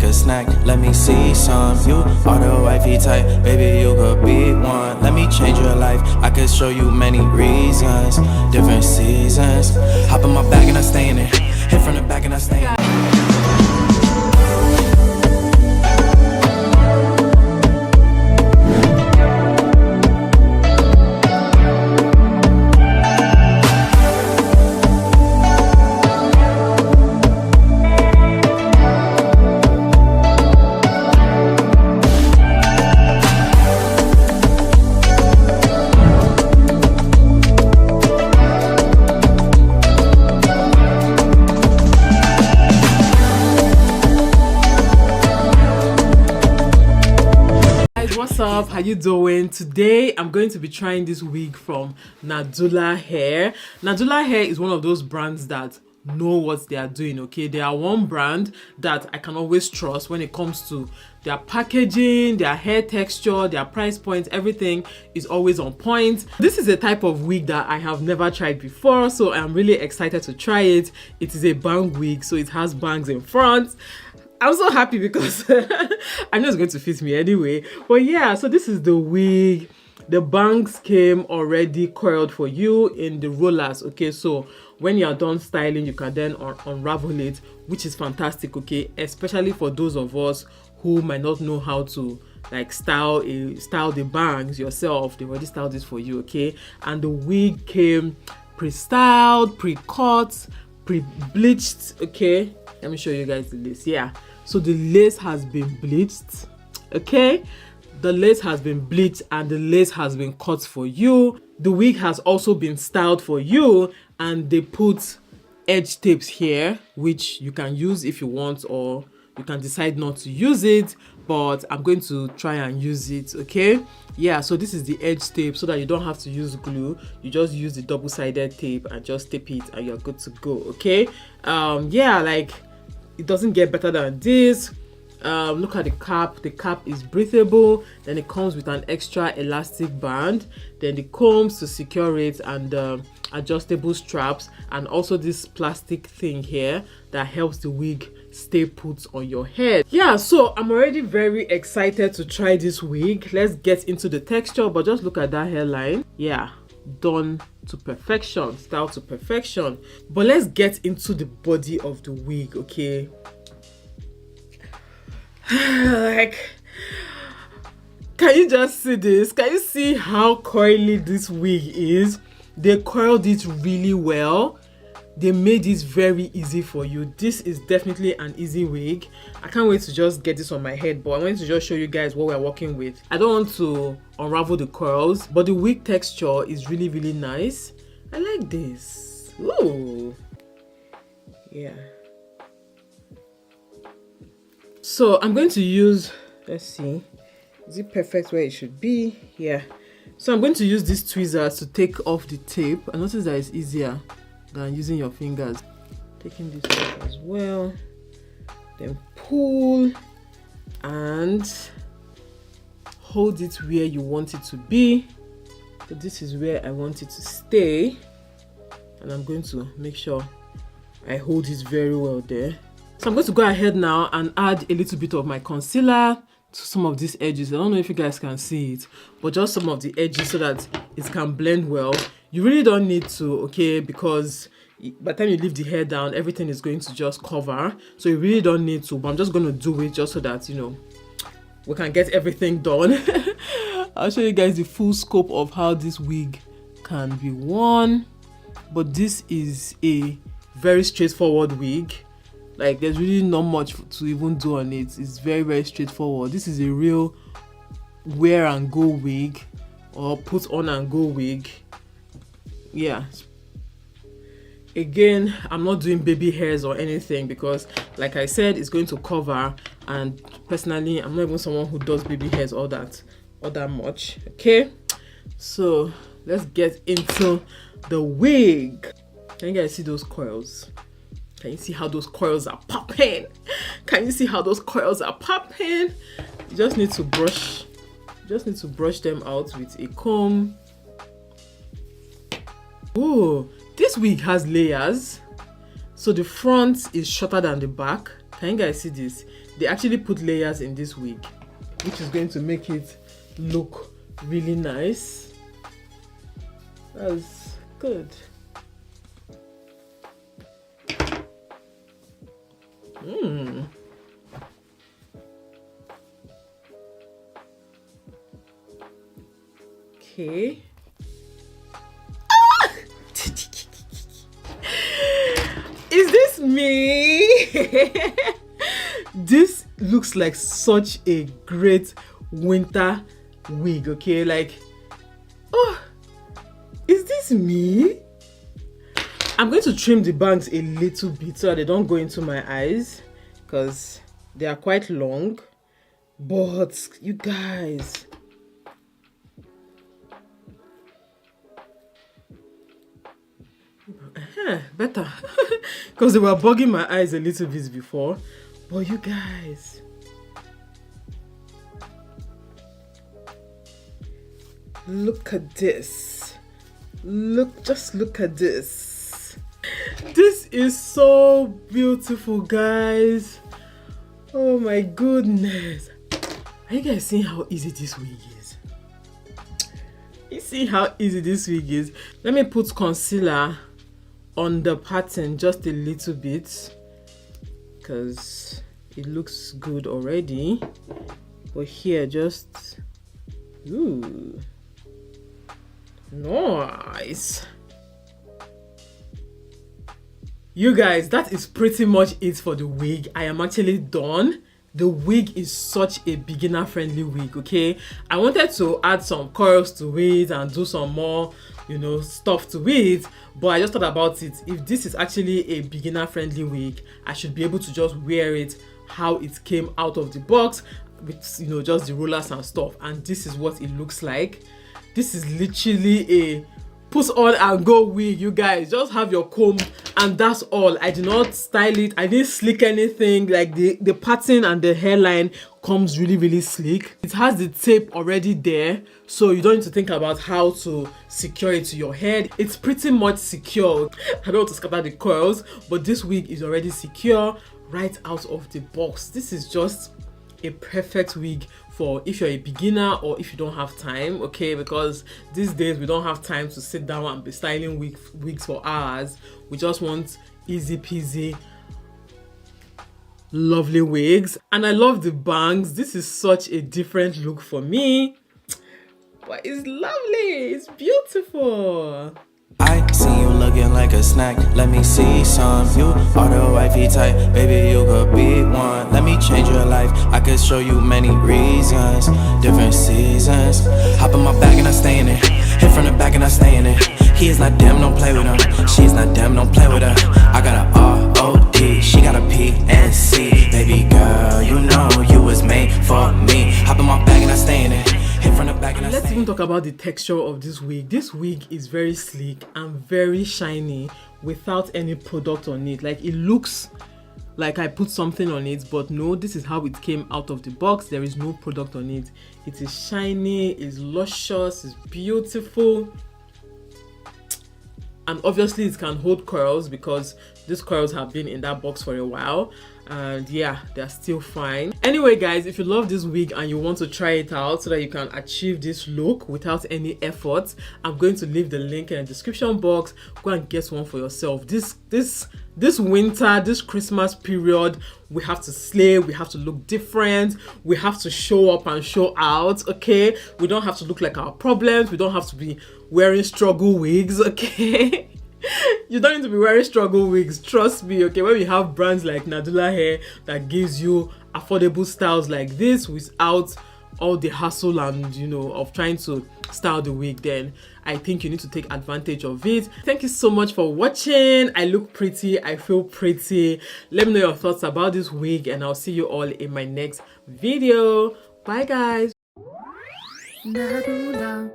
a snack. Let me see some. You are the wifey type, baby, you could be one. Let me change your life, I could show you many reasons, different seasons. Hop in my bag and I stay in it. Hit from the back and I stay in it. What's up, how you doing? Today I'm going to be trying this wig from Nadula Hair. Nadula Hair is one of those brands that know what they are doing. Okay, they are one brand that I can always trust when it comes to their packaging, their hair texture, their price point. Everything is always on point. This is a type of wig that I have never tried before, so I'm really excited to try it. It is a bang wig, so it has bangs in front. I'm so happy because I know it's going to fit me anyway. But yeah, so this is the wig. The bangs came already coiled for you in the rollers. Okay, so when you're done styling, you can then unravel it, which is fantastic. Okay, especially for those of us who might not know how to like style the bangs yourself. They already styled this for you. Okay, and the wig came pre-styled, pre-cut, pre-bleached. Okay, let me show you guys the lace. Yeah, so the lace has been bleached. Okay, the lace has been bleached and the lace has been cut for you. The wig has also been styled for you, and they put edge tapes here, which you can use if you want, or you can decide not to use it, but I'm going to try and use it. Okay, yeah, so this is the edge tape, so that you don't have to use glue. You just use the double-sided tape and just tape it and you're good to go. Okay, yeah, like it doesn't get better than this. Look at the cap. The cap is breathable. Then it comes with an extra elastic band, then the combs to secure it, and adjustable straps, and also this plastic thing here that helps the wig stay put on your head. Yeah, so I'm already very excited to try this wig. Let's get into the texture, but just look at that hairline. Yeah, done to perfection, style to perfection. But let's get into the body of the wig. Okay, like, can you just see this? Can you see how coily this wig is? They coiled it really well. They made it very easy for you. This is definitely an easy wig. I can't wait to just get this on my head, but I wanted to just show you guys what we're working with. I don't want to unravel the curls, but the wig texture is really, really nice. I like this. Ooh, yeah. So I'm going to use, let's see, is it perfect where it should be? Yeah. So I'm going to use these tweezers to take off the tape. I notice that it's easier than using your fingers. Taking this off as well. Then pull and hold it where you want it to be. So this is where I want it to stay. And I'm going to make sure I hold it very well there. So I'm going to go ahead now and add a little bit of my concealer to some of these edges. I don't know if you guys can see it, but just some of the edges so that it can blend well. You really don't need to, okay, because by the time you leave the hair down, everything is going to just cover. So you really don't need to, but I'm just going to do it just so that, you know, we can get everything done. I'll show you guys the full scope of how this wig can be worn. But this is a very straightforward wig. Like, there's really not much to even do on it. It's very, very straightforward. This is a real wear and go wig, or put on and go wig. Yeah. Again, I'm not doing baby hairs or anything because, like I said, it's going to cover. And personally, I'm not even someone who does baby hairs all that much. Okay. So let's get into the wig. Can you guys see those coils? Can you see how those coils are popping? Can you see how those coils are popping? You just need to brush them out with a comb. Ooh, this wig has layers. So the front is shorter than the back. Can you guys see this? They actually put layers in this wig, which is going to make it look really nice. That's good. Okay. Is this me? This looks like such a great winter wig, okay? Like, oh, is this me? I'm going to trim the bangs a little bit so that they don't go into my eyes because they are quite long. But you guys, better because they were bugging my eyes a little bit before. But you guys, look at this. Just look at this. This is so beautiful, guys. Oh my goodness. Are you guys seeing how easy this wig is? You see how easy this wig is? Let me put concealer on the pattern just a little bit because it looks good already. But here, just ooh, nice. You guys, that is pretty much it for the wig. I am actually done. The wig is such a beginner friendly wig, okay? I wanted to add some curls to it and do some more, you know, stuff to it, but I just thought about it. If this is actually a beginner friendly wig, I should be able to just wear it how it came out of the box with, you know, just the rollers and stuff. And this is what it looks like. This is literally a put on and go wig, you guys. Just have your comb and that's all. I did not style it. I didn't slick anything. Like the pattern and the hairline comes really sleek. It has the tape already there, so you don't need to think about how to secure it to your head. It's pretty much secure. I don't want to scatter the curls, but this wig is already secure right out of the box. This is just a perfect wig for if you're a beginner or if you don't have time, okay? Because these days we don't have time to sit down and be styling wigs for hours. We just want easy peasy lovely wigs. And I love the bangs. This is such a different look for me, but it's lovely. It's beautiful. I see you looking like a snack. Let me see some. You are the wifey type, baby. You could be one. Let me change your life. I could show you many reasons, different seasons. Hop in my bag and I stay in it. Hit from the back and I stay in it. He is not damn, don't play with him. She is not damn, don't play with her. I got a R-O-D, she got a P-N-C. Baby girl, you know you was made for me. Hop in my bag and I stay in it. Let's even talk about the texture of this wig. This wig is very sleek and very shiny without any product on it. Like, it looks like I put something on it, but no, this is how it came out of the box. There is no product on it. It is shiny, it's luscious, it's beautiful. And obviously it can hold curls because these curls have been in that box for a while, and yeah, they're still fine. Anyway guys, if you love this wig and you want to try it out so that you can achieve this look without any effort, I'm going to leave the link in the description box. Go and get one for yourself. This winter, this Christmas period, we have to slay, we have to look different, we have to show up and show out, okay? We don't have to look like our problems, we don't have to be wearing struggle wigs, okay? You don't need to be wearing struggle wigs, trust me, okay? When we have brands like Nadula Hair that gives you affordable styles like this without all the hassle and, you know, of trying to style the wig, then I think you need to take advantage of it. Thank you so much for watching. I look pretty, I feel pretty. Let me know your thoughts about this wig and I'll see you all in my next video. Bye guys. Nadula.